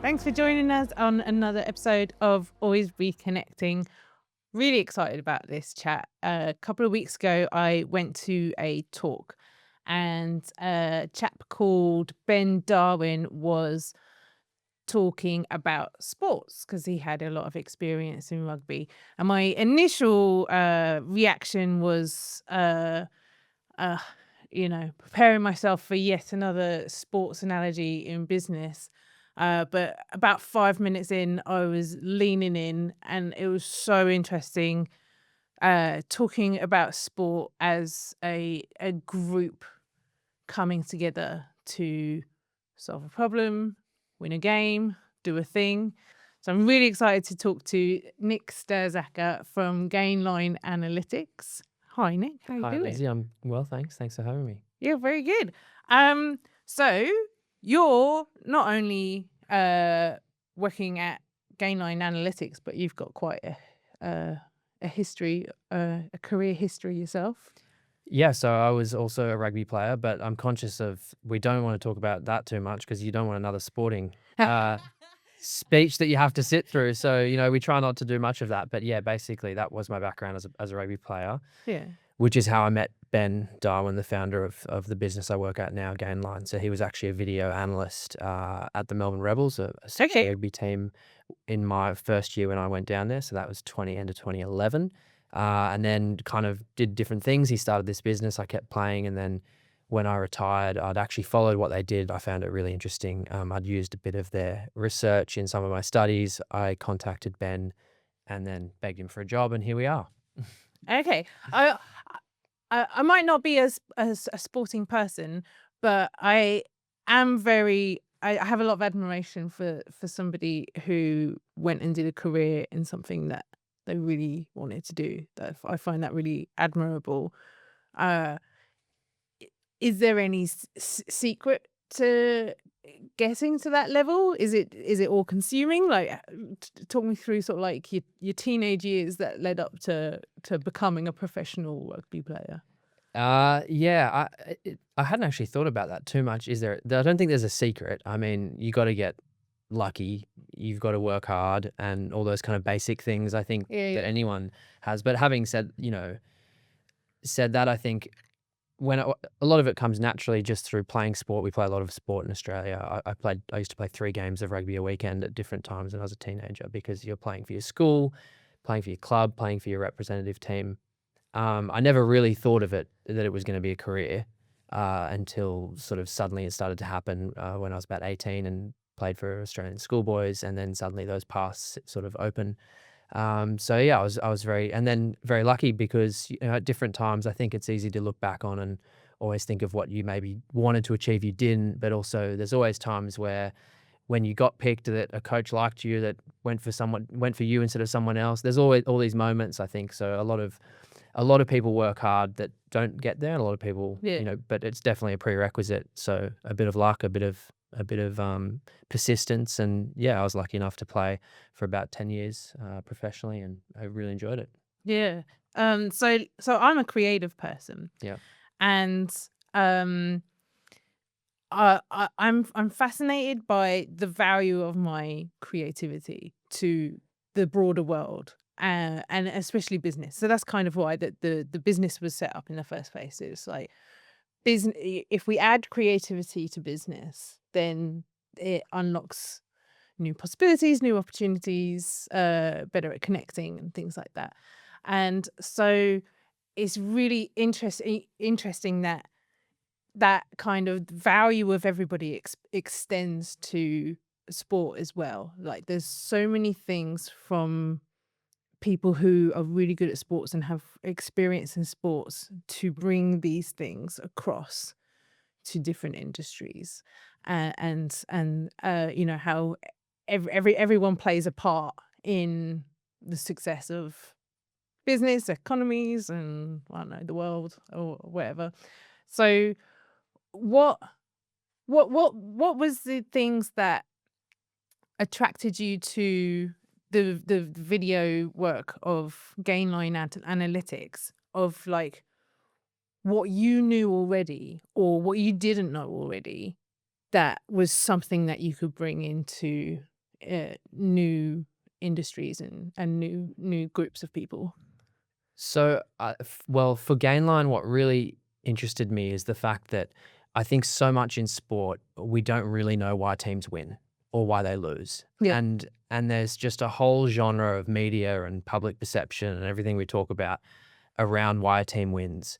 Thanks for joining us on another episode of Always Reconnecting. Really excited about this chat. A couple of weeks ago, I went to a talk and a chap called Ben Darwin was talking about sports because he had a lot of experience in rugby. And my initial reaction was, uh, preparing myself for yet another sports analogy in business. But about 5 minutes in, I was leaning in, and it was so interesting talking about sport as a group coming together to solve a problem, win a game, do a thing. So I'm really excited to talk to Nic Stirzaker from Gainline Analytics. Hi, Nick. How you Hi, doing? Lizzie. I'm well, thanks. Thanks for having me. Yeah, very good. So you're not only working at Gainline Analytics, but you've got quite a history, a career history yourself. Yeah, so I was also a rugby player, but I'm conscious of we don't want to talk about that too much because you don't want another sporting speech that you have to sit through. So, we try not to do much of that. But yeah, basically that was my background as a rugby player, Yeah. which is how I met Ben Darwin, the founder of the business I work at now, Gainline. So he was actually a video analyst at the Melbourne Rebels, a Okay. rugby team in my first year when I went down there. So that was end of 2011. And then kind of did different things. He started this business. I kept playing. And then when I retired, I'd actually followed what they did. I found it really interesting. I'd used a bit of their research in some of my studies. I contacted Ben and then begged him for a job. And here we are. Okay. I might not be as a sporting person, but I am very. I have a lot of admiration for somebody who went and did a career in something that they really wanted to do. I find that really admirable. Uh, is there any secret to getting to that level? Is it all consuming? Like, talk me through sort of like your teenage years that led up to becoming a professional rugby player. Yeah, I hadn't actually thought about that too much. I don't think there's a secret. I mean, you got to get lucky. You've got to work hard and all those kind of basic things I think Yeah, that anyone has. But having said that, I think a lot of it comes naturally just through playing sport. We play a lot of sport in Australia. I used to play 3 games of rugby a weekend at different times when I was a teenager because you're playing for your school, playing for your club, playing for your representative team. I never really thought of it that it was going to be a career until sort of suddenly it started to happen when I was about 18 and played for Australian schoolboys, and then suddenly those paths sort of open. So yeah, I was very lucky because at different times I think it's easy to look back on and always think of what you maybe wanted to achieve you didn't, but also there's always times where when you got picked that a coach liked you, that went for you instead of someone else. There's always all these moments, I think. So a lot of people work hard that don't get there, and a lot of people, yeah. but it's definitely a prerequisite. So a bit of luck, a bit of persistence, and yeah, I was lucky enough to play for about 10 years professionally, and I really enjoyed it. Yeah. So I'm a creative person, Yeah. and I'm fascinated by the value of my creativity to the broader world, and especially business. So that's kind of why the business was set up in the first place. It's like business. If we add creativity to business, then it unlocks new possibilities, new opportunities, better at connecting and things like that. And so it's really interesting that kind of value of everybody extends to sport as well. Like, there's so many things from people who are really good at sports and have experience in sports to bring these things across to different industries, and how everyone plays a part in the success of business, economies, and I don't know, the world or whatever. So what what was the things that attracted you to the video work of Gainline Analytics, of like what you knew already or what you didn't know already that was something that you could bring into new industries and new groups of people? So, well, for Gainline, what really interested me is the fact that I think so much in sport, we don't really know why teams win or why they lose. Yeah. And there's just a whole genre of media and public perception and everything we talk about around why a team wins.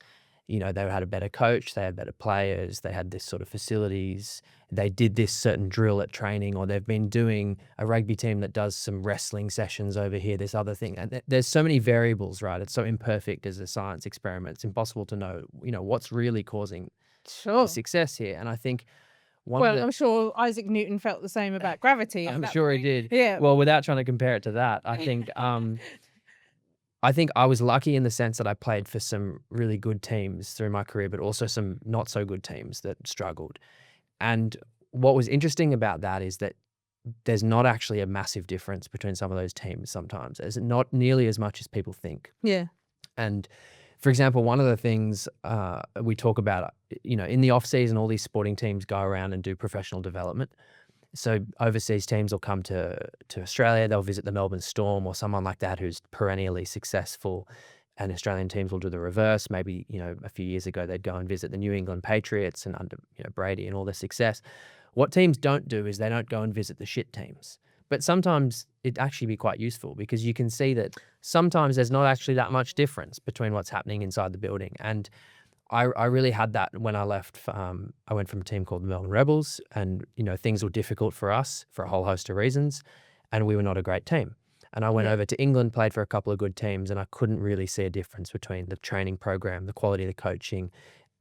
You know, they had a better coach, they had better players, they had this sort of facilities, they did this certain drill at training, or they've been doing a rugby team that does some wrestling sessions over here, this other thing. And there's so many variables, right? It's so imperfect as a science experiment. It's impossible to know, what's really causing the Sure. success here. And I think one of Well, the I'm sure Isaac Newton felt the same about gravity at I'm that sure he point. did. Yeah. Well, without trying to compare it to that, I think I was lucky in the sense that I played for some really good teams through my career, but also some not so good teams that struggled. And what was interesting about that is that there's not actually a massive difference between some of those teams sometimes. There's not nearly as much as people think. Yeah. And for example, one of the things we talk about, in the off season, all these sporting teams go around and do professional development. So overseas teams will come to Australia, they'll visit the Melbourne Storm or someone like that who's perennially successful, and Australian teams will do the reverse. Maybe, a few years ago, they'd go and visit the New England Patriots and under, Brady and all their success. What teams don't do is they don't go and visit the shit teams. But sometimes it'd actually be quite useful because you can see that sometimes there's not actually that much difference between what's happening inside the building. And I really had that when I left. I went from a team called the Melbourne Rebels, and things were difficult for us for a whole host of reasons, and we were not a great team. And I went Yeah. over to England, played for a couple of good teams, and I couldn't really see a difference between the training program, the quality of the coaching,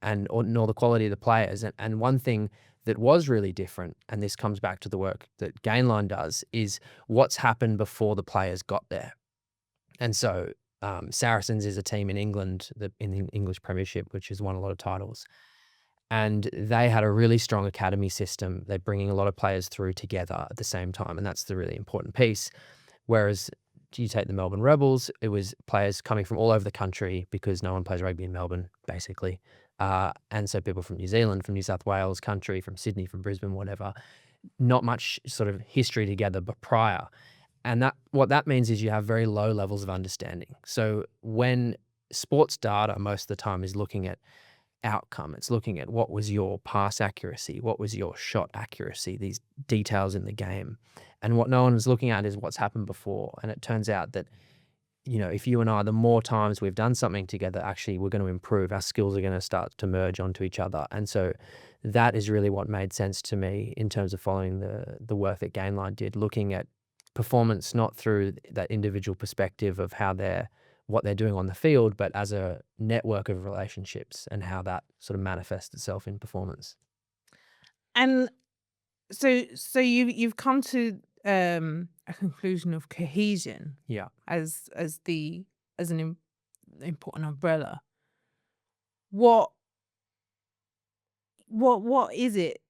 nor the quality of the players. And one thing that was really different, and this comes back to the work that Gainline does, is what's happened before the players got there. And so Saracens is a team in England, in the English Premiership, which has won a lot of titles. And they had a really strong academy system. They're bringing a lot of players through together at the same time. And that's the really important piece. Whereas you take the Melbourne Rebels, it was players coming from all over the country because no one plays rugby in Melbourne, basically. And so people from New Zealand, from New South Wales country, from Sydney, from Brisbane, whatever, not much sort of history together, but prior. And what that means is you have very low levels of understanding. So when sports data most of the time is looking at outcome, it's looking at what was your pass accuracy, what was your shot accuracy, these details in the game. And what no one is looking at is what's happened before. And it turns out that, if you and I, the more times we've done something together, actually we're going to improve. Our skills are going to start to merge onto each other. And so that is really what made sense to me in terms of following the work that Gainline did, looking at performance not through that individual perspective of what they're doing on the field, but as a network of relationships and how that sort of manifests itself in performance. And so you've come to a conclusion of cohesion Yeah. as an important umbrella. What what is it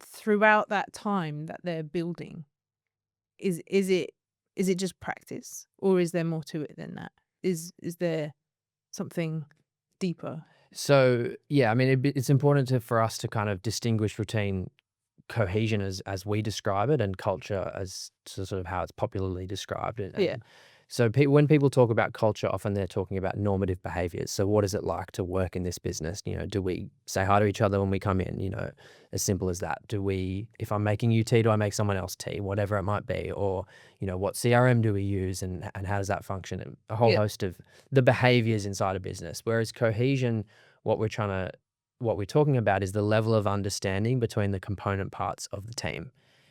throughout that time that they're building? Is it just practice, or is there more to it than that? Is there something deeper? So yeah, I mean, it's important for us to kind of distinguish between cohesion as we describe it and culture as to sort of how it's popularly described. Yeah. So when people talk about culture, often they're talking about normative behaviors. So what is it like to work in this business? Do we say hi to each other when we come in? As simple as that. If I'm making you tea, do I make someone else tea? Whatever it might be. Or, what CRM do we use and how does that function? And a whole Yeah. host of the behaviors inside a business. Whereas cohesion, what we're talking about is the level of understanding between the component parts of the team.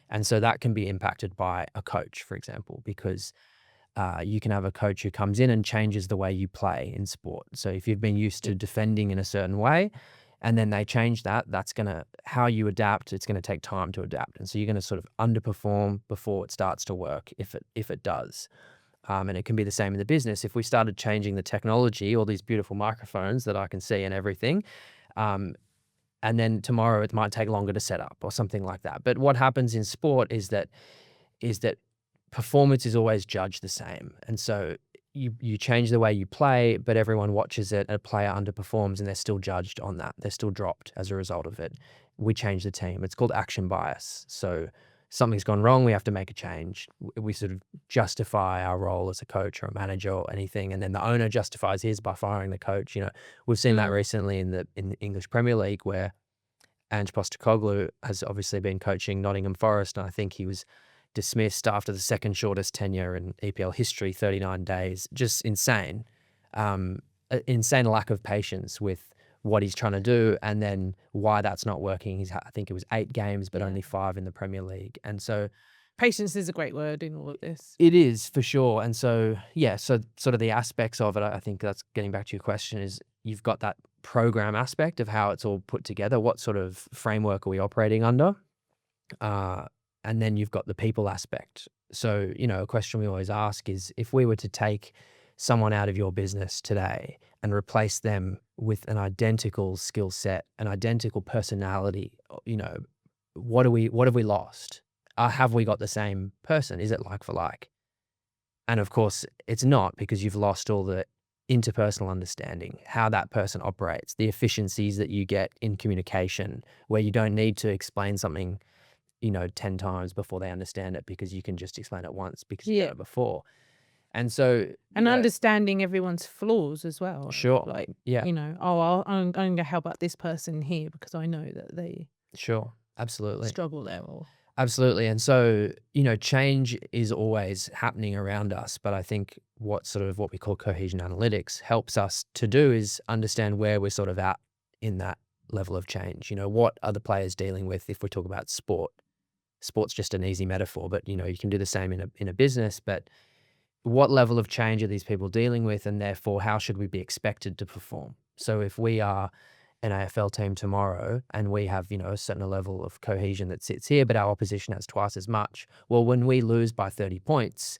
And so that can be impacted by a coach, for example, because you can have a coach who comes in and changes the way you play in sport. So if you've been used to defending in a certain way and then they change that's how you adapt, it's going to take time to adapt. And so you're going to sort of underperform before it starts to work, if it does. And it can be the same in the business. If we started changing the technology, all these beautiful microphones that I can see and everything, and then tomorrow it might take longer to set up or something like that. But what happens in sport is that performance is always judged the same. And so you change the way you play, but everyone watches it, and a player underperforms and they're still judged on that. They're still dropped as a result of it. We change the team. It's called action bias. So something's gone wrong, we have to make a change. We sort of justify our role as a coach or a manager or anything, and then the owner justifies his by firing the coach. We've seen that Mm. recently in the English Premier League, where Ange Postecoglou has obviously been coaching Nottingham Forest, and I think he was dismissed after the second shortest tenure in EPL history, 39 days. Just insane. Insane lack of patience with what he's trying to do, and then why that's not working. I think it was 8 games, but Yeah. only 5 in the Premier League. And so Patience is a great word in all of this. it is, for sure. And so, yeah, so sort of the aspects of it, I think that's getting back to your question, is you've got that program aspect of how it's all put together. What sort of framework are we operating under? And then you've got the people aspect. So, a question we always ask is, if we were to take someone out of your business today and replace them with an identical skill set, an identical personality, what have we lost? Have we got the same person? Is it like for like? And of course, it's not, because you've lost all the interpersonal understanding, how that person operates, the efficiencies that you get in communication, where you don't need to explain something 10 times before they understand it, because you can just explain it once because you've done Yeah. it before. And so, And understanding everyone's flaws as well. sure. Like, Yeah, I'm going to help out this person here because I know that they sure. Absolutely. struggle there. Or Absolutely. And so, change is always happening around us. But I think what we call cohesion analytics helps us to do is understand where we're sort of at in that level of change. What are the players dealing with if we talk about sport? Sport's just an easy metaphor, but you can do the same in a business. But what level of change are these people dealing with, and therefore how should we be expected to perform? So if we are an AFL team tomorrow and we have a certain level of cohesion that sits here, but our opposition has twice as much, well, when we lose by 30 points,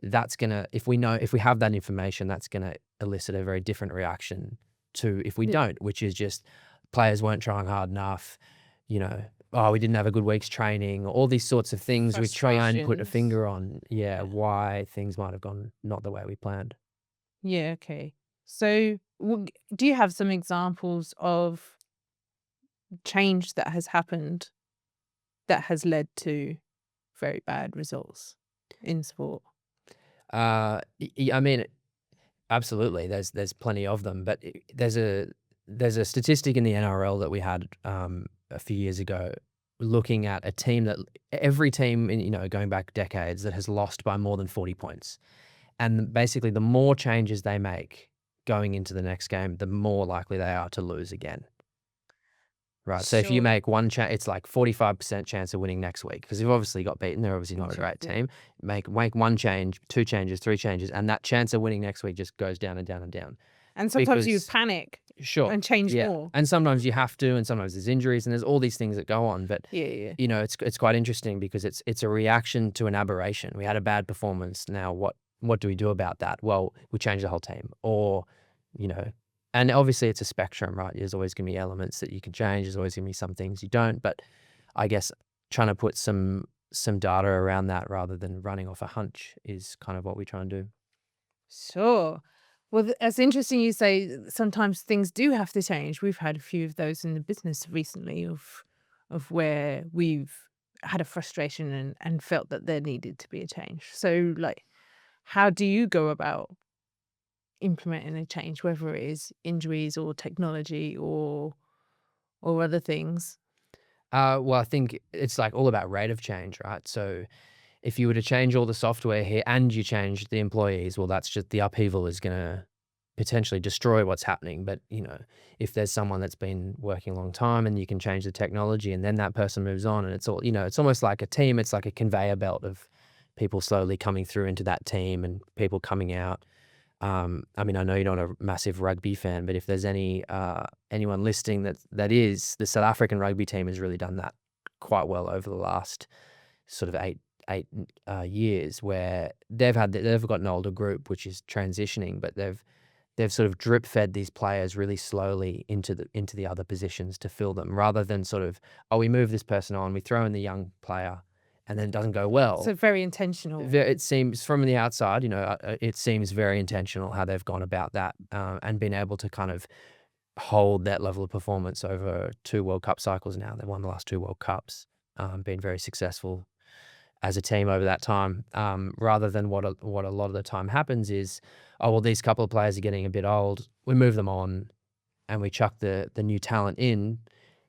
that's gonna, if we have that information, that's gonna elicit a very different reaction to if we Yeah. don't, which is just players weren't trying hard enough, oh, we didn't have a good week's training, all these sorts of things we try and put a Frustrations. finger on, Yeah. why things might have gone not the way we planned. Yeah. Okay. So, do you have some examples of change that has happened that has led to very bad results in sport? I mean, absolutely, there's plenty of them, but there's a statistic in the NRL that we had a few years ago, looking at a team that every team in going back decades that has lost by more than 40 points, and basically the more changes they make going into the next game, the more likely they are to lose again. Right. So if you Sure. make one change, it's like 45% chance of winning next week, because you've obviously got beaten. They're obviously not a great Yeah. team. Make one change, 2 changes, 3 changes, and that chance of winning next week just goes down and down and down. And sometimes you Because panic sure, and change yeah, more. and sometimes you have to, and sometimes there's injuries, and there's all these things that go on. But Yeah. Yeah. it's quite interesting, because it's a reaction to an aberration. We had a bad performance. Now what do we do about that? Well, we change the whole team, or you know, and obviously it's a spectrum, right? There's always gonna be elements that you can change. There's always gonna be some things you don't. But I guess trying to put some data around that rather than running off a hunch is kind of what we try and do. Sure. Well, it's interesting you say sometimes things do have to change. We've had a few of those in the business recently of where we've had a frustration and felt that there needed to be a change. So, like, how do you go about implementing a change, whether it is injuries or technology or other things? Well, I think it's like all about rate of change, right? So if you were to change all the software here and you change the employees, well, that's just the upheaval is going to potentially destroy what's happening. But, if there's someone that's been working a long time and you can change the technology and then that person moves on, and it's all, it's almost like a team. It's like a conveyor belt of people slowly coming through into that team and people coming out. I mean, I know you're not a massive rugby fan, but if there's anyone listening that is, the South African rugby team has really done that quite well over the last sort of eight years, where they've got an older group which is transitioning, but they've sort of drip fed these players really slowly into the other positions to fill them, rather than sort of, oh, we move this person on, we throw in the young player, and then it doesn't go well. So very intentional. It seems from the outside, it seems very intentional how they've gone about that, and been able to kind of hold that level of performance over 2 World Cup cycles now. They've won the last 2 World Cups, been very successful. as a team over that time, rather than what a lot of the time happens is, oh, well, these couple of players are getting a bit old. We move them on and we chuck the new talent in,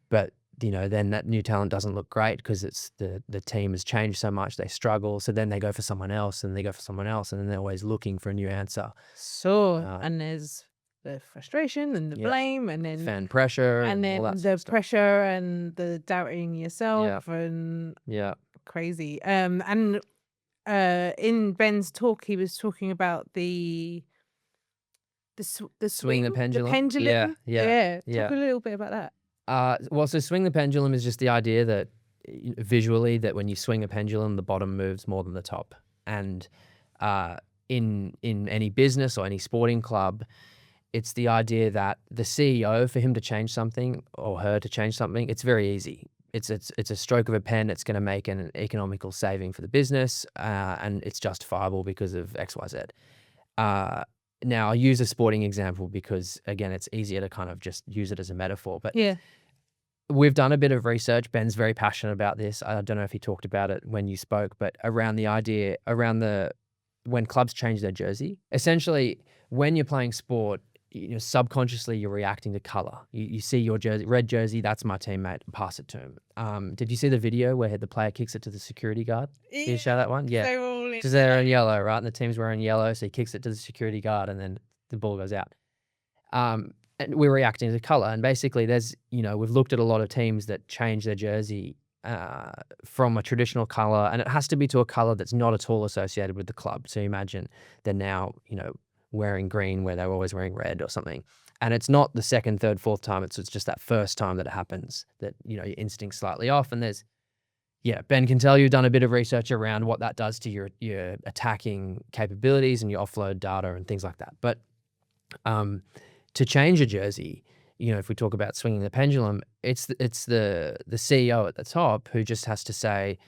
but then that new talent doesn't look great because it's the team has changed so much, they struggle. So then they go for someone else and they go for someone else, and then they're always looking for a new answer. Sure. Uh, And there's the frustration and the yeah, blame, and then fan pressure and all that sort the of stuff. pressure and the doubting Yeah, yourself and yeah. crazy. And in Ben's talk, he was talking about the Swing the swing, the pendulum. Yeah, pendulum. yeah, Yeah, talk yeah. a little bit about that. Well, so swing the pendulum is just the idea that visually that when you swing a pendulum, the bottom moves more than the top. And uh, in any business or any sporting club, it's the idea that the CEO, for him to change something or her to change something, it's very easy. It's a stroke of a pen. It's going to make an economical saving for the business, and it's justifiable because of X, Y, Z. Now, I'll use a sporting example because, again, it's easier to kind of just use it as a metaphor. But Yeah. we've done a bit of research. Ben's very passionate about this. I don't know if he talked about it when you spoke, but around the idea, when clubs change their jersey, essentially, when you're playing sport, subconsciously you're reacting to color. You see your jersey, red jersey, that's my teammate, pass it to him. Did you see the video where the player kicks it to the security guard? Did you show that one? Yeah. They're all in Because they're in yellow, right? And the team's wearing yellow, so he kicks it to the security guard and then the ball goes out. And we're reacting to color. And basically we've looked at a lot of teams that change their jersey from a traditional color, and it has to be to a color that's not at all associated with the club. So imagine they're now, wearing green where they were always wearing red or something. And it's not the second, third, fourth time. It's just that first time that it happens that, your instinct's slightly off. And Ben can tell you've done a bit of research around what that does to your attacking capabilities and your offload data and things like that. But to change a jersey, if we talk about swinging the pendulum, it's the CEO at the top who just has to say,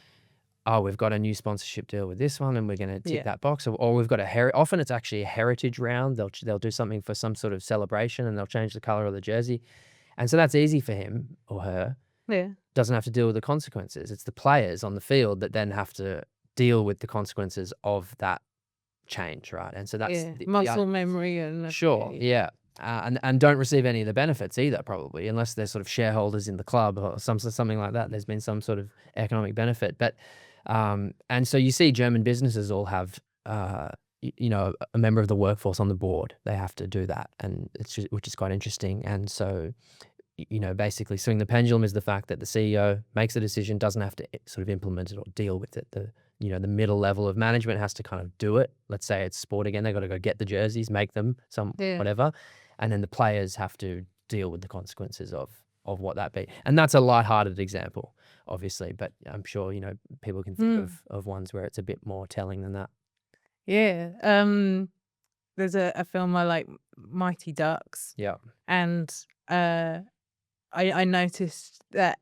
oh, we've got a new sponsorship deal with this one and we're going to tick that box. Or we've got often it's actually a heritage round. They'll do something for some sort of celebration and they'll change the color of the jersey. And so that's easy for him or her. Yeah. Doesn't have to deal with the consequences. It's the players on the field that then have to deal with the consequences of that change, right? And so that's muscle memory and sure, yeah. And don't receive any of the benefits either, probably, unless they're sort of shareholders in the club or something like that. There's been some sort of economic benefit. But and so you see German businesses all have a member of the workforce on the board. They have to do that, and which is quite interesting. And so basically swing the pendulum is the fact that the CEO makes a decision, doesn't have to sort of implement it or deal with it. The middle level of management has to kind of do it. Let's say it's sport again. They've got to go get the jerseys, make them whatever. And then the players have to deal with the consequences of what that be. And that's a lighthearted example, obviously, but I'm sure, people can think of ones where it's a bit more telling than that. Yeah. There's a film I like, Mighty Ducks. Yeah. And I noticed that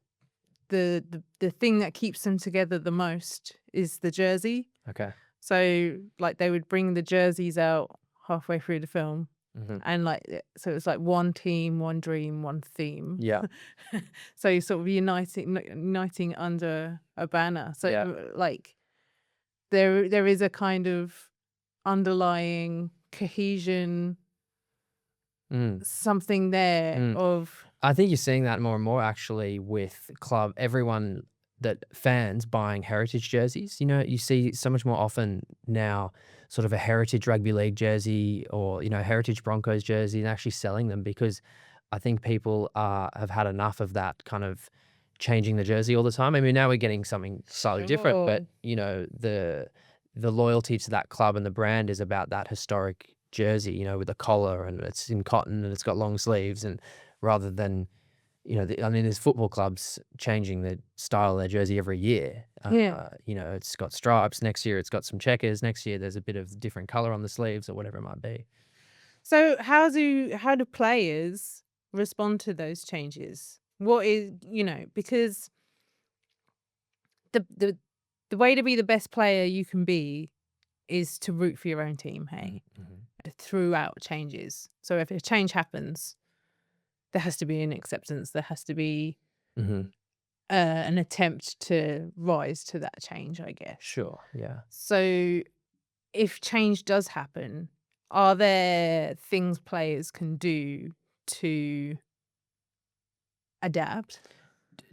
the thing that keeps them together the most is the jersey. Okay. So like they would bring the jerseys out halfway through the film. And so it's like one team, one dream, one theme. Yeah. So you're sort of uniting under a banner. So like there is a kind of underlying cohesion, something there of. I think you're seeing that more and more actually with everyone that fans buying heritage jerseys. You see so much more often now sort of a heritage rugby league jersey or, heritage Broncos jersey and actually selling them, because I think people have had enough of that kind of changing the jersey all the time. I mean, now we're getting something slightly different, but the loyalty to that club and the brand is about that historic jersey, with a collar and it's in cotton and it's got long sleeves, and rather than, there's football clubs changing the style of their jersey every year. It's got stripes. Next year it's got some checkers. Next year there's a bit of different color on the sleeves or whatever it might be. So how do players respond to those changes? What is, because the way to be the best player you can be is to root for your own team, hey, throughout changes. So if a change happens, there has to be an acceptance. There has to be an attempt to rise to that change, I guess. Sure. Yeah. So if change does happen, are there things players can do to adapt?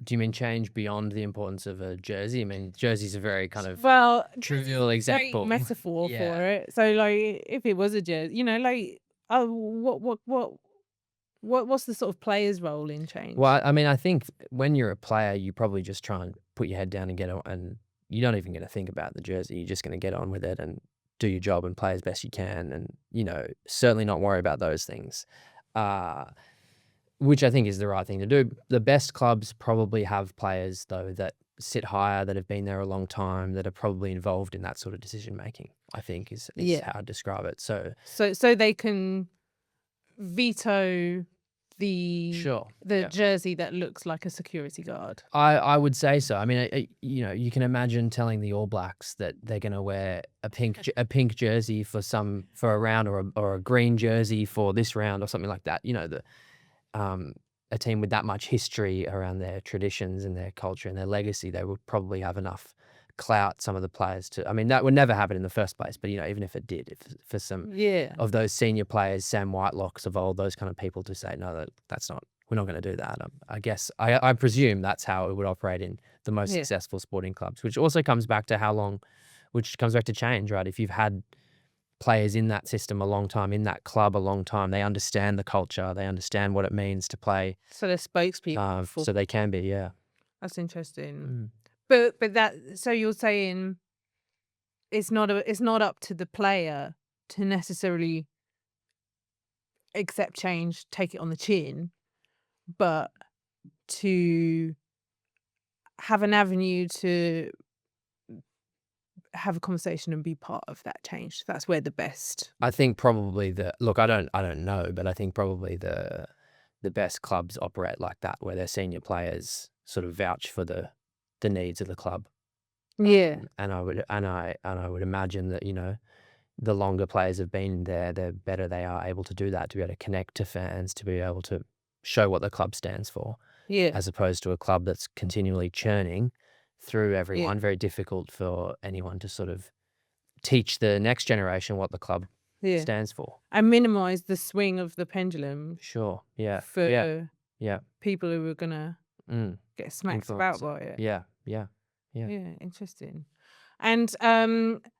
Do you mean change beyond the importance of a jersey? I mean, jersey's a very kind of Well, trivial great example. metaphor for Yeah. it. So, like, if it was a jersey, like, oh, what's the sort of player's role in change? Well, I mean, I think when you're a player, you probably just try and put your head down and get on, and you're not even going to think about the jersey. You're just going to get on with it and do your job and play as best you can, and certainly not worry about those things. Uh, which I think is the right thing to do. The best clubs probably have players though that sit higher, that have been there a long time, that are probably involved in that sort of decision making. I think is Yeah. how I describe it. So So they can veto the sure, the yeah. jersey that looks like a security guard. I would say so. I mean, you can imagine telling the All Blacks that they're going to wear a pink jersey for a round, or a green jersey for this round, or something like that. A team with that much history around their traditions and their culture and their legacy, they would probably have enough clout, some of the players, to. I mean, that would never happen in the first place, but even if it did, if for some Yeah. of those senior players, Sam Whitelocks of old, those kind of people, to say no, that's not. We're not going to do that. I guess I presume that's how it would operate in the most Yeah. successful sporting clubs, which also comes back to how long, which comes back to change, right? If you've had players in that system a long time, in that club a long time, they understand the culture, they understand what it means to play, So they're spokespeople for. so they can be, yeah. That's interesting. Mm. But so you're saying it's not up to the player to necessarily accept change, take it on the chin, but to have an avenue to have a conversation and be part of that change. That's where the best. I think probably look, I don't know, but I think probably the best clubs operate like that, where their senior players sort of vouch for the needs of the club. Yeah. And I would imagine that, the longer players have been there, the better they are able to do that, to be able to connect to fans, to be able to show what the club stands for, Yeah. as opposed to a club that's continually churning through everyone. Yeah. Very difficult for anyone to sort of teach the next generation what the club Yeah. stands for. And minimize the swing of the pendulum Sure. Yeah. for Yeah. people who are gonna Mm. get smacked Influence. about by it. Yeah. Yeah. Yeah. Yeah, interesting. And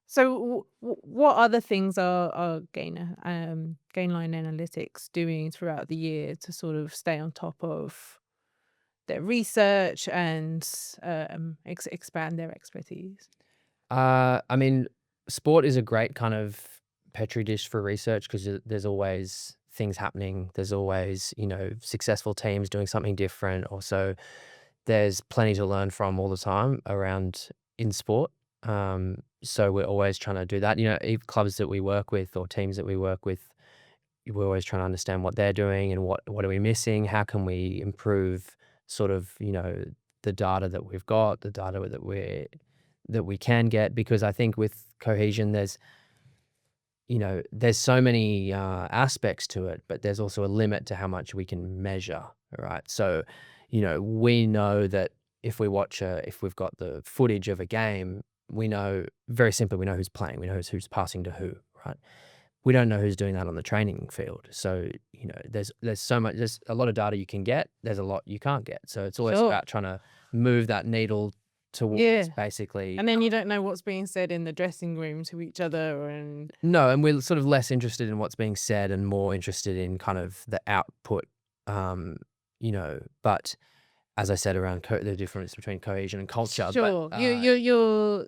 so what other things are Gainline Analytics doing throughout the year to sort of stay on top of their research and expand their expertise? I mean, sport is a great kind of petri dish for research, because there's always things happening. There's always, successful teams doing something different. Also, there's plenty to learn from all the time around in sport. So we're always trying to do that. Clubs that we work with, or teams that we work with, we're always trying to understand what they're doing and what are we missing. How can we improve sort of, the data that we've got, the data that we can get, because I think with Cohesion, there's so many aspects to it, but there's also a limit to how much we can measure, right? So, we know that if we've got the footage of a game, we know very simply, we know who's playing, we know who's passing to who, right? We don't know who's doing that on the training field. So, there's a lot of data you can get, there's a lot you can't get. So it's always Sure. about trying to move that needle towards Yeah. basically. And then you don't know what's being said in the dressing room to each other, and No, and we're sort of less interested in what's being said and more interested in kind of the output, but as I said, around the difference between cohesion and culture. sure, But, your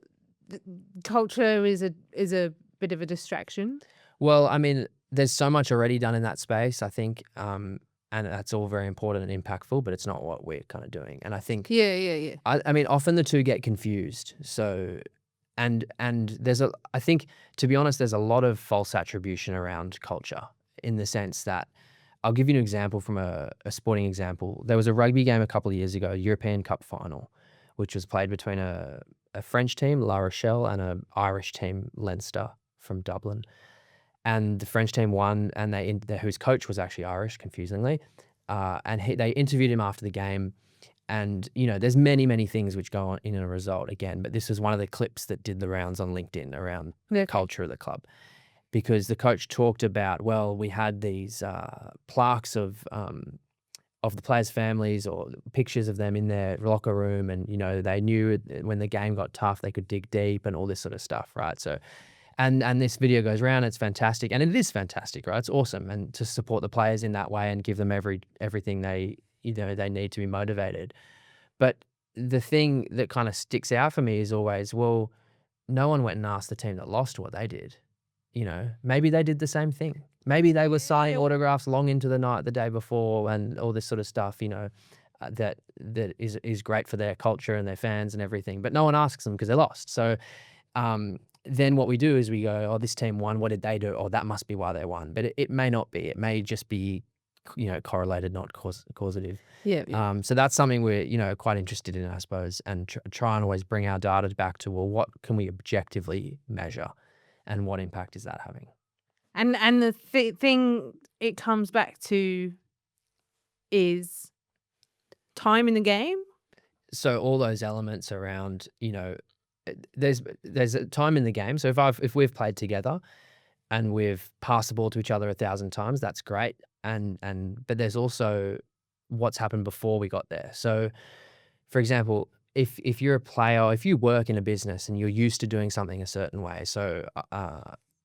culture is a bit of a distraction. well, I mean, there's so much already done in that space, I think, and that's all very important and impactful, but it's not what we're kind of doing. And I think, Yeah. I mean, often the two get confused. So, and I think, to be honest, there's a lot of false attribution around culture, in the sense that, I'll give you an example from a sporting example. There was a rugby game a couple of years ago, a European Cup final, which was played between a French team, La Rochelle, and an Irish team, Leinster, from Dublin. And the French team won, and whose coach was actually Irish, confusingly. And they interviewed him after the game, And, you know, there's many, many things which go on in a result again, but this was one of the clips that did the rounds on LinkedIn around Okay. culture of the club. Because the coach talked about, well, we had these plaques of the players' families or pictures of them in their locker room, and you know they knew when the game got tough they could dig deep and all this sort of stuff, right? So, and this video goes around. It's fantastic, and it is fantastic, right? It's awesome, and to support the players in that way and give them everything they they need to be motivated. But the thing that kind of sticks out for me is always, well, no one went and asked the team that lost what they did. You know, maybe they did the same thing. Maybe they were signing autographs long into the night the day before and all this sort of stuff, you know, that is great for their culture and their fans and everything. But no one asks them because they lost. So then what we do is we go, oh, this team won. What did they do? Oh, that must be why they won. But it may not be. It may just be, you know, correlated, not causative. Yeah. So that's something we're, you know, quite interested in, I suppose, and try and always bring our data back to, well, what can we objectively measure? And what impact is that having? And the thing it comes back to is time in the game. So all those elements around, you know, there's a time in the game. So if we've played together and we've passed the ball to each other 1,000 times, that's great. But there's also what's happened before we got there. So, for example, if you're a player, if you work in a business and you're used to doing something a certain way, so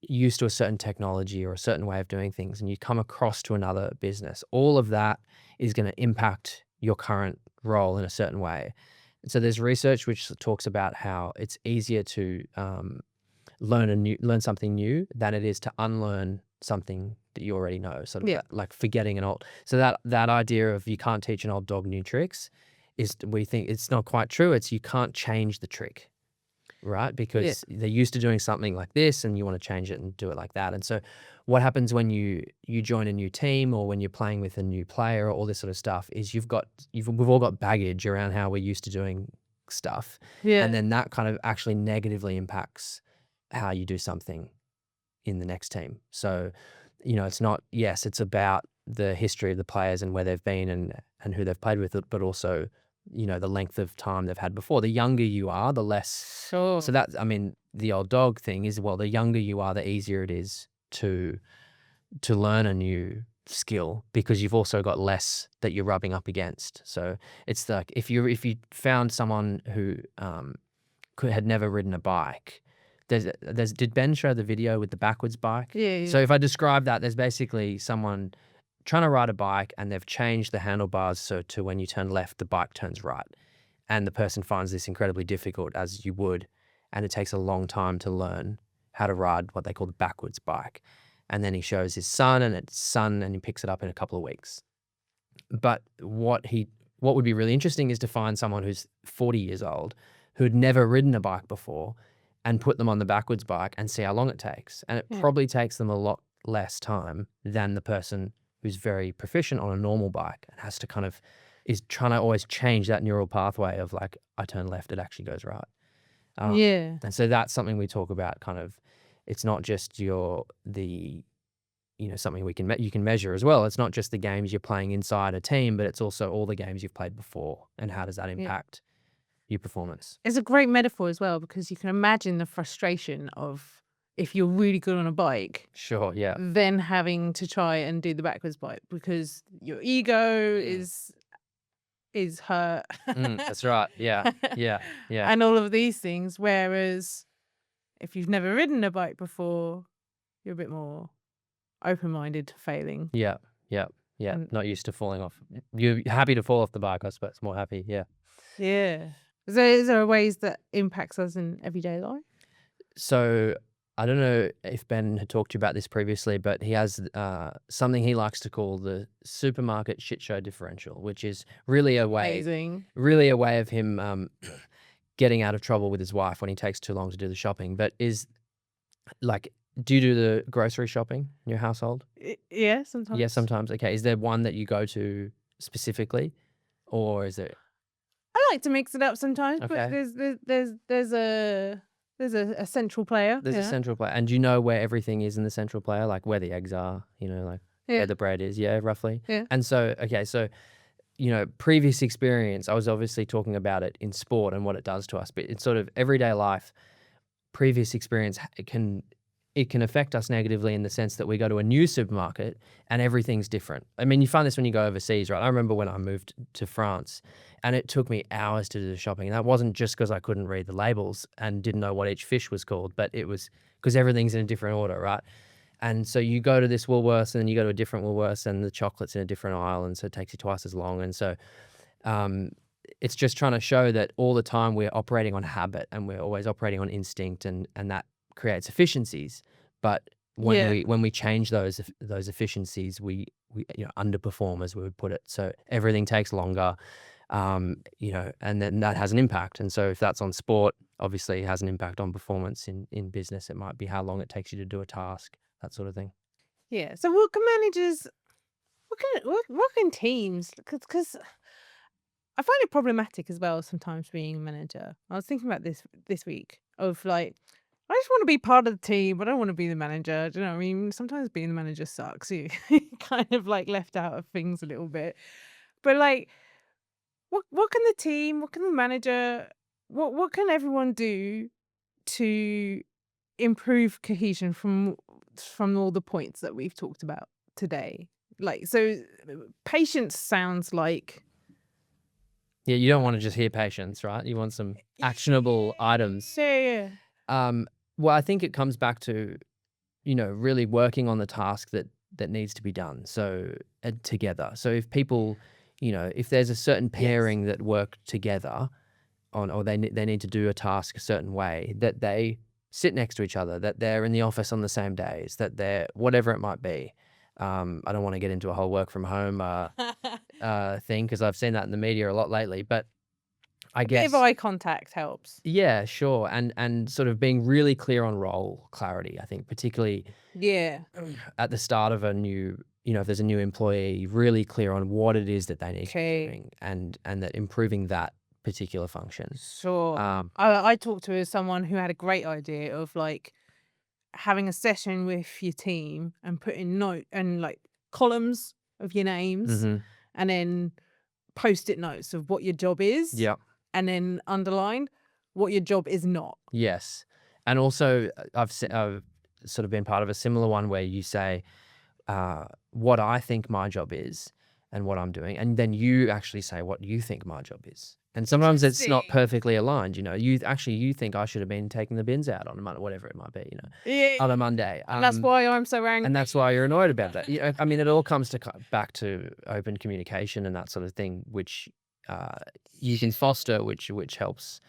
used to a certain technology or a certain way of doing things, and you come across to another business, all of that is going to impact your current role in a certain way. And so there's research which talks about how it's easier to learn something new than it is to unlearn something that you already know. Sort of like forgetting an old. So that idea of you can't teach an old dog new tricks is, we think it's not quite true. It's you can't change the trick, right? Because they're used to doing something like this and you want to change it and do it like that. And so what happens when you join a new team or when you're playing with a new player or all this sort of stuff is we've all got baggage around how we're used to doing stuff. Yeah. And then that kind of actually negatively impacts how you do something in the next team. So, you know, it's about the history of the players and where they've been and who they've played with, but also, you know, the length of time they've had before. The younger you are, the less. Sure. So that, I mean, the old dog thing is, well, the younger you are, the easier it is to learn a new skill because you've also got less that you're rubbing up against. So it's like if you found someone who had never ridden a bike. Did Ben show the video with the backwards bike? Yeah. So if I describe that, there's basically someone trying to ride a bike and they've changed the handlebars so to when you turn left, the bike turns right. And the person finds this incredibly difficult, as you would, and it takes a long time to learn how to ride what they call the backwards bike. And then he shows his son and he picks it up in a couple of weeks. But what would be really interesting is to find someone who's 40 years old who'd never ridden a bike before and put them on the backwards bike and see how long it takes. And it probably takes them a lot less time than the person who's very proficient on a normal bike and has to kind of is trying to always change that neural pathway of like, I turn left, it actually goes right. And so that's something we talk about kind of, it's not just something you can measure as well. It's not just the games you're playing inside a team, but it's also all the games you've played before and how does that impact your performance. It's a great metaphor as well because you can imagine the frustration of if you're really good on a bike. Sure, yeah. Then having to try and do the backwards bike because your ego is hurt. That's right. Yeah. And all of these things. Whereas if you've never ridden a bike before, you're a bit more open-minded to failing. Yeah. Not used to falling off. You're happy to fall off the bike, I suppose. More happy. Yeah. Is there ways that impacts us in everyday life? So I don't know if Ben had talked to you about this previously, but he has something he likes to call the supermarket shit show differential, which is really a way of him getting out of trouble with his wife when he takes too long to do the shopping. But is like, do you do the grocery shopping in your household? Yeah, sometimes. Yeah, sometimes. Okay. Is there one that you go to specifically, or is there? I like to mix it up sometimes, Okay. but there's a central player. There's a central player. And do you know where everything is in the central player? Like where the eggs are, like where the bread is, roughly? Yeah. And so, okay, so previous experience, I was obviously talking about it in sport and what it does to us, but it's sort of everyday life. Previous experience, it can affect us negatively in the sense that we go to a new supermarket and everything's different. I mean, you find this when you go overseas, right? I remember when I moved to France and it took me hours to do the shopping. And that wasn't just because I couldn't read the labels and didn't know what each fish was called, but it was because everything's in a different order, right? And so you go to this Woolworths and then you go to a different Woolworths and the chocolate's in a different aisle, and so it takes you twice as long. And so um, it's just trying to show that all the time we're operating on habit and we're always operating on instinct, and that creates efficiencies. But Yeah. when we change those efficiencies, we underperform, as we would put it. So everything takes longer, and then that has an impact. And so if that's on sport, obviously it has an impact on performance in business. It might be how long it takes you to do a task, that sort of thing. Yeah. So what can managers, what can teams, because I find it problematic as well sometimes being a manager. I was thinking about this week of like, I just want to be part of the team, but I don't want to be the manager. Do you know what I mean? Sometimes being the manager sucks. You kind of like left out of things a little bit. But like, what can the team, what can the manager, what can everyone do to improve cohesion from all the points that we've talked about today? Like, so patience sounds like, Yeah, you don't want to just hear patience, right? You want some actionable items. yeah, yeah, Well, I think it comes back to, really working on the task that needs to be done. So together. So if people, if there's a certain yes, pairing that work together on, or they need to do a task a certain way, that they sit next to each other, that they're in the office on the same days, that they're whatever it might be. I don't want to get into a whole work from home thing because I've seen that in the media a lot lately. But I a bit of guess, eye contact helps. yeah, sure, and sort of being really clear on role clarity. I think particularly Yeah. at the start of a new, if there's a new employee, really clear on what it is that they need to be Okay. doing, and that improving that particular function. Sure. Um, I talked to someone who had a great idea of like having a session with your team and putting note and like columns of your names mhm, and then post-it notes of what your job is yeah, and then underlined what your job is not. yes, and also I've sort of been part of a similar one where you say what I think my job is and what I'm doing, and then you actually say what you think my job is. And sometimes it's not Interesting. perfectly aligned. You think I should have been taking the bins out on a Monday, whatever it might be. Yeah. On a Monday. And that's why I'm so And that's angry. why you're annoyed about that. I mean, it all comes to back to open communication and that sort of thing, which uh, you can foster, which helps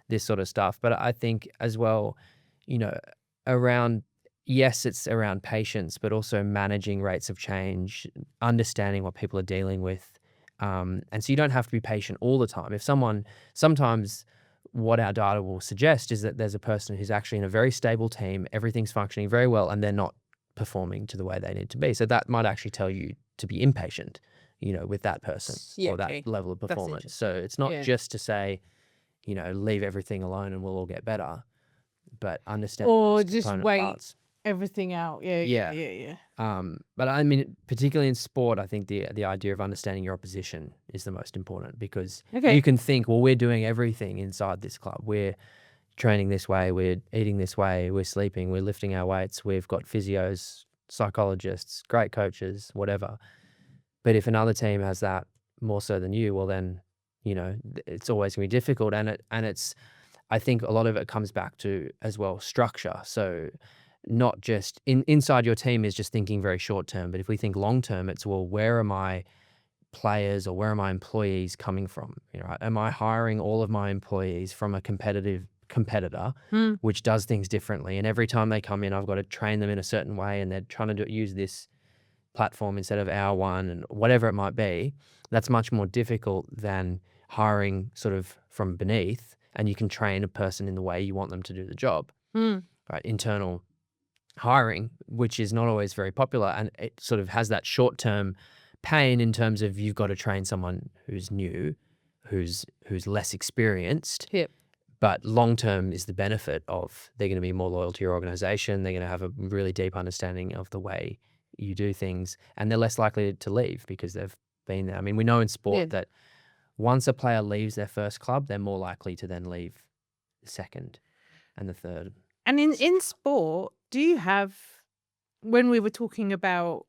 this sort of stuff. But I think as well, you know, around yes, it's around patience, but also managing rates of change, understanding what people are dealing with, and so you don't have to be patient all the time. If sometimes what our data will suggest is that there's a person who's actually in a very stable team, everything's functioning very well, and they're not performing to the way they need to be. So that might actually tell you to be impatient, with that person Yeah, or that okay. level of That's performance. interesting. So it's not Yeah. just to say, leave everything alone and we'll all get better, but understand Or those just component wait parts. everything out. Yeah, yeah, Yeah. yeah, yeah. But I mean, particularly in sport, I think the idea of understanding your opposition is the most important, because you Okay. can think, well, we're doing everything inside this club. We're training this way, we're eating this way, we're sleeping, we're lifting our weights, we've got physios, psychologists, great coaches, whatever. But if another team has that more so than you, well then, it's always gonna be difficult. And I think a lot of it comes back to as well structure. So not just inside your team is just thinking very short term, but if we think long term, it's, well, where are my players or where are my employees coming from? Right? Am I hiring all of my employees from a competitor, Hmm. which does things differently? And every time they come in, I've got to train them in a certain way, and they're trying to use this platform instead of our one, and whatever it might be. That's much more difficult than hiring sort of from beneath, and you can train a person in the way you want them to do the job. Hmm. Right? Internal hiring, which is not always very popular, and it sort of has that short-term pain in terms of you've got to train someone who's new, who's less experienced, Yep. but long-term is the benefit of they're going to be more loyal to your organization, they're going to have a really deep understanding of the way you do things, and they're less likely to leave because they've been there. I mean, we know in Yeah. sport that once a player leaves their first club, they're more likely to then leave the second and the third. And in sport, do you have when we were talking about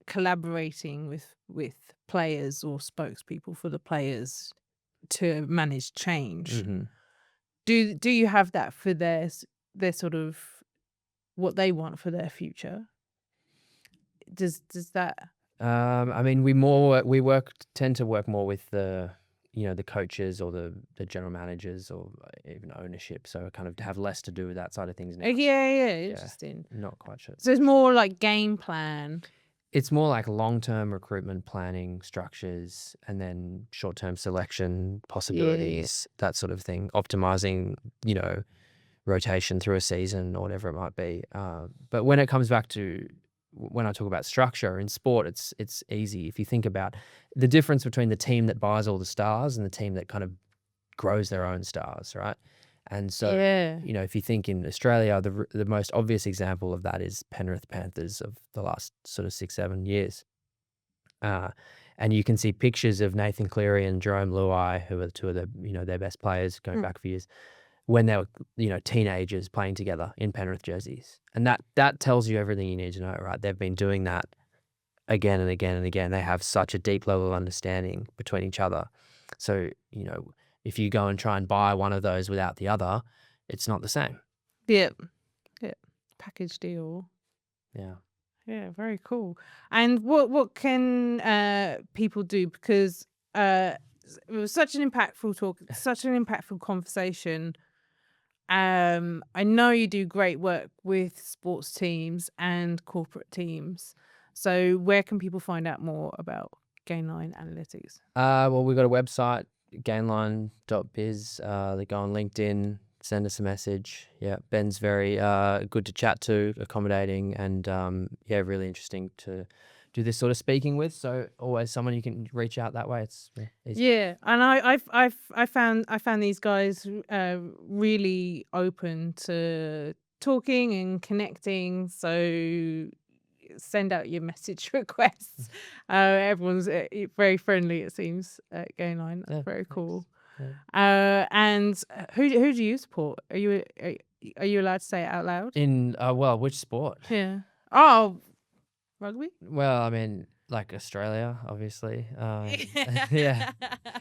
collaborating with players or spokespeople for the players to manage change, Mhm. do you have that for their sort of what they want for their future? Does that I mean, tend to work more with the the coaches or the general managers or even ownership. So kind of have less to do with that side of things now. yeah, yeah, Yeah, interesting. not quite sure. So it's more like game plan. It's more like long-term recruitment planning structures and then short-term selection Yeah, yeah. possibilities, that sort of thing, optimizing, rotation through a season or whatever it might be. But when it comes back to when I talk about structure in sport, it's easy. If you think about the difference between the team that buys all the stars and the team that kind of grows their own stars, right? And so, Yeah. if you think in Australia, the most obvious example of that is Penrith Panthers of the last sort of 6-7 years. Uh, and you can see pictures of Nathan Cleary and Jerome Luai, who are two of their best players going Mm. back for years, when they were teenagers playing together in Penrith jerseys, and that tells you everything you need to know, right? They've been doing that again and again and again. They have such a deep level of understanding between each other. So if you go and try and buy one of those without the other, it's not the same. Yeah. Yeah. Package deal. Yeah. Yeah, very cool. And what can people do? Because it was such an impactful talk, such an impactful conversation. I know you do great work with sports teams and corporate teams. So where can people find out more about Gainline Analytics? Well, we've got a website, gainline.biz. They go on LinkedIn, send us a message. Yeah, Ben's very good to chat to, accommodating, and really interesting to do this sort of speaking with. So always someone you can reach out that way. It's easy. Yeah, and I found these guys really open to talking and connecting. So send out your message requests. Everyone's very friendly. It seems at Gainline. That's Yeah, very thanks. cool. Yeah. And who do you support? Are you allowed to say it out loud? In which sport? Yeah. Oh, rugby. Well, I mean, like Australia, obviously. Yeah.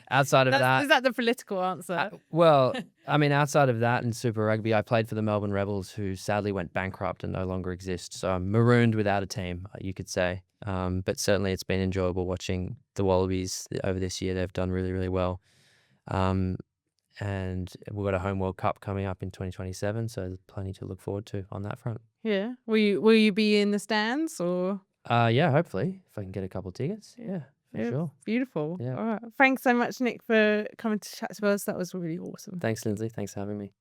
Outside of that, Is that the political answer? well, I mean, outside of that and Super Rugby, I played for the Melbourne Rebels, who sadly went bankrupt and no longer exist. So I'm marooned without a team, you could say. But certainly it's been enjoyable watching the Wallabies over this year. They've done really, really well. And we've got a home World Cup coming up in 2027, so there's plenty to look forward to on that front. Yeah. Will you be in the stands or? Yeah, hopefully, if I can get a couple tickets. Yeah, for Yeah, sure. beautiful. Yeah. All right. Thanks so much, Nick, for coming to chat to us. That was really awesome. Thanks, Lindsay. Thanks for having me.